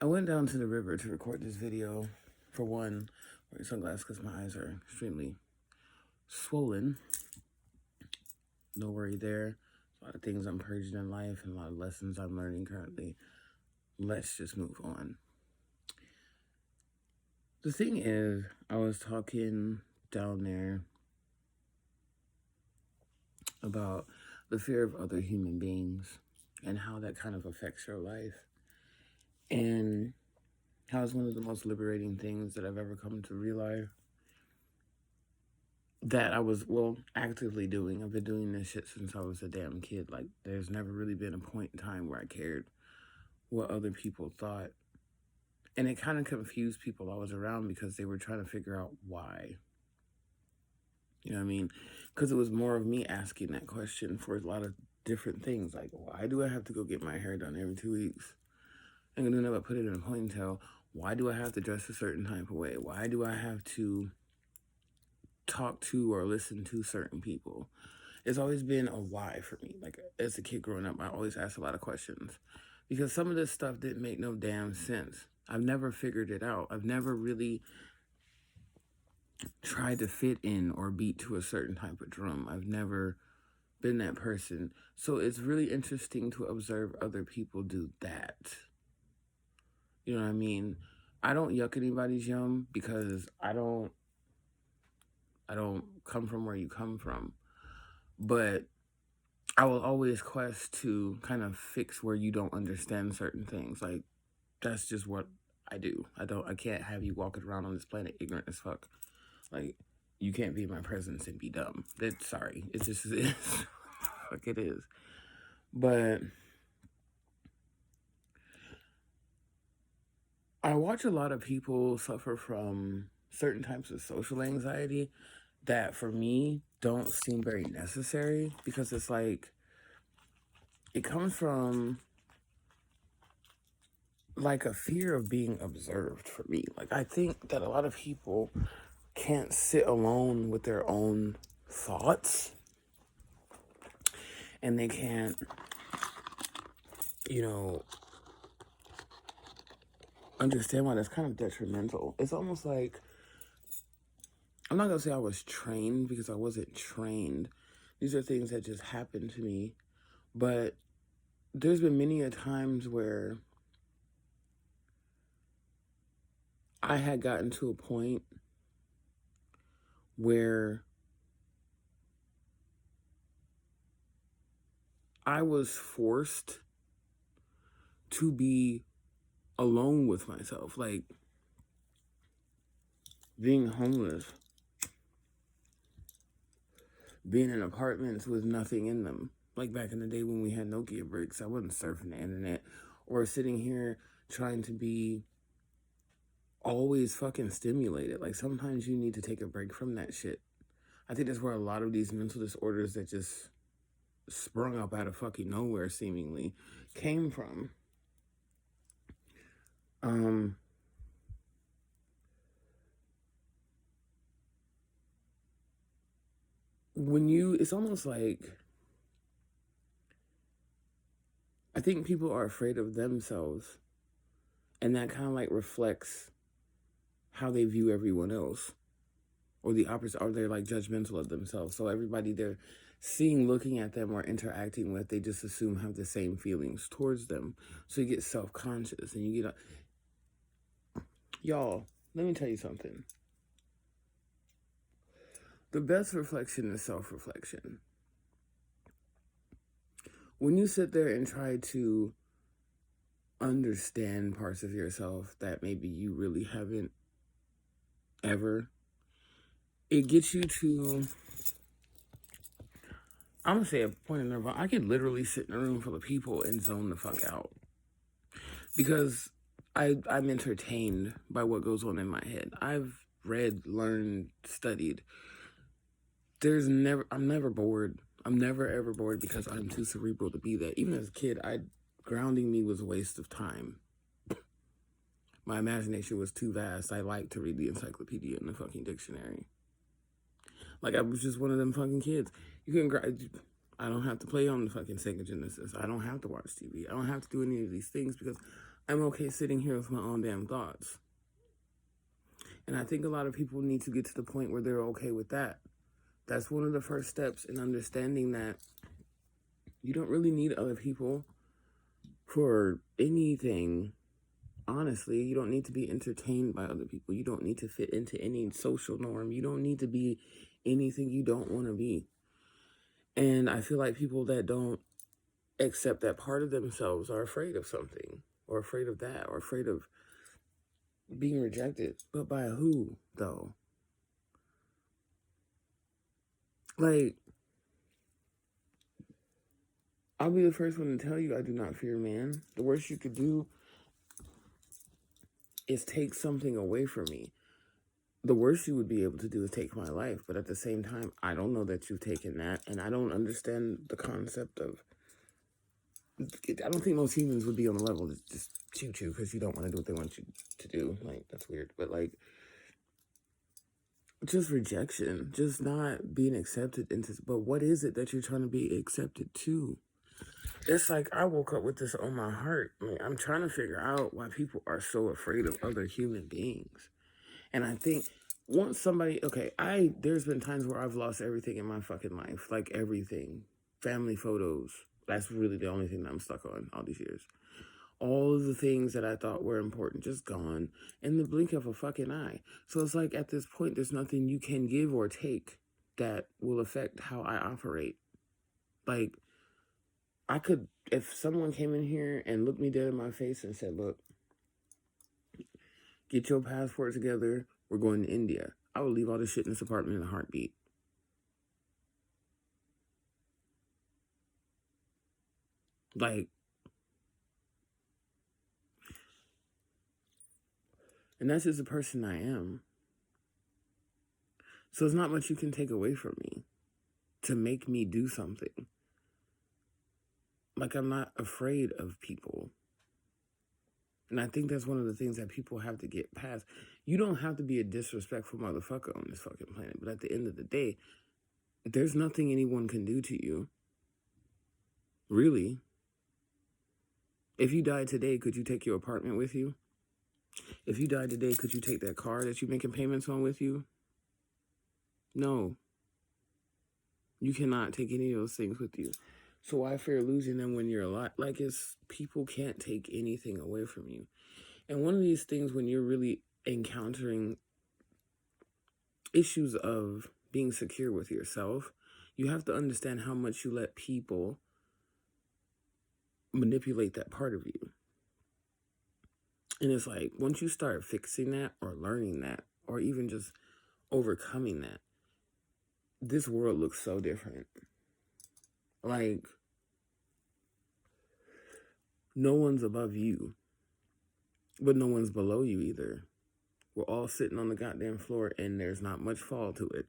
I went down to the river to record this video. For one, wearing sunglasses because my eyes are extremely swollen. No worry there. A lot of things I'm purging in life and a lot of lessons I'm learning currently. Let's just move on. The thing is, I was talking down there about the fear of other human beings and how that kind of affects your life. And how it's one of the most liberating things that I've ever come to realize that I was, actively doing. I've been doing this shit since I was a damn kid. Like, there's never really been a point in time where I cared what other people thought. And it kind of confused people I was around because they were trying to figure out why. You know what I mean? Because it was more of me asking that question for a lot of different things. Like, why do I have to go get my hair done every 2 weeks? I'm going to never put it in a ponytail. Why do I have to dress a certain type of way? Why do I have to talk to or listen to certain people? It's always been a why for me. Like, as a kid growing up, I always asked a lot of questions because some of this stuff didn't make no damn sense. I've never figured it out. I've never really tried to fit in or beat to a certain type of drum. I've never been that person. So it's really interesting to observe other people do that. You know what I mean? I don't yuck anybody's yum because I don't come from where you come from. But I will always quest to kind of fix where you don't understand certain things. Like, that's just what I do. I can't have you walking around on this planet ignorant as fuck. Like, you can't be in my presence and be dumb. Sorry. It's just, it's, fuck it is. But I watch a lot of people suffer from certain types of social anxiety that for me don't seem very necessary because it's like, it comes from like a fear of being observed for me. Like, I think that a lot of people can't sit alone with their own thoughts and they can't, understand why that's kind of detrimental. It's almost like, I'm not gonna say I was trained because I wasn't trained. These are things that just happened to me. But there's been many a times where I had gotten to a point where I was forced to be alone with myself. Like, being homeless, being in apartments with nothing in them. Like back in the day when we had Nokia bricks, I wasn't surfing the internet or sitting here trying to be always fucking stimulated. Like, sometimes you need to take a break from that shit. I think that's where a lot of these mental disorders that just sprung up out of fucking nowhere seemingly came from. It's almost like, I think people are afraid of themselves, and that kind of like reflects how they view everyone else, or the opposite, or they're like judgmental of themselves. So everybody they're seeing, looking at them, or interacting with, they just assume have the same feelings towards them. So you get self-conscious and you get, y'all, let me tell you something. The best reflection is self-reflection. When you sit there and try to understand parts of yourself that maybe you really haven't ever, it gets you to, I'm gonna say a point in there, I could literally sit in a room full of people and zone the fuck out. Because I'm entertained by what goes on in my head. I've read, learned, studied. I'm never bored. I'm never ever bored because I'm too cerebral to be that. Even as a kid, grounding me was a waste of time. My imagination was too vast. I liked to read the encyclopedia and the fucking dictionary. Like, I was just one of them fucking kids. I don't have to play on the fucking Sega Genesis. I don't have to watch TV. I don't have to do any of these things because I'm okay sitting here with my own damn thoughts. And I think a lot of people need to get to the point where they're okay with that. That's one of the first steps in understanding that you don't really need other people for anything. Honestly, you don't need to be entertained by other people. You don't need to fit into any social norm. You don't need to be anything you don't want to be. And I feel like people that don't accept that part of themselves are afraid of something, or afraid of that, or afraid of being rejected. But by who, though? Like, I'll be the first one to tell you I do not fear man. The worst you could do is take something away from me. The worst you would be able to do is take my life. But at the same time, I don't know that you've taken that. And I don't understand the concept of, I don't think most humans would be on the level to just shoot you because you don't want to do what they want you to do. Like, that's weird. But like, just rejection, just not being accepted into, but what is it that you're trying to be accepted to? It's like I woke up with this on my heart. I mean, I'm trying to figure out why people are so afraid of other human beings. And I think once somebody, okay, there's been times where I've lost everything in my fucking life, like everything. Family photos. That's really the only thing that I'm stuck on all these years. All of the things that I thought were important just gone in the blink of a fucking eye. So it's like at this point, there's nothing you can give or take that will affect how I operate. Like, I could, if someone came in here and looked me dead in my face and said, look, get your passport together, we're going to India, I would leave all this shit in this apartment in a heartbeat. Like, and that's just the person I am. So it's not much you can take away from me to make me do something. Like, I'm not afraid of people. And I think that's one of the things that people have to get past. You don't have to be a disrespectful motherfucker on this fucking planet. But at the end of the day, there's nothing anyone can do to you. Really. If you died today, could you take your apartment with you? If you died today, could you take that car that you're making payments on with you? No. You cannot take any of those things with you. So why fear losing them when you're alive? Like, it's, people can't take anything away from you. And one of these things, when you're really encountering issues of being secure with yourself, you have to understand how much you let people manipulate that part of you. And it's like, once you start fixing that or learning that, or even just overcoming that, this world looks so different. Like, no one's above you, but no one's below you either. We're all sitting on the goddamn floor and there's not much fall to it.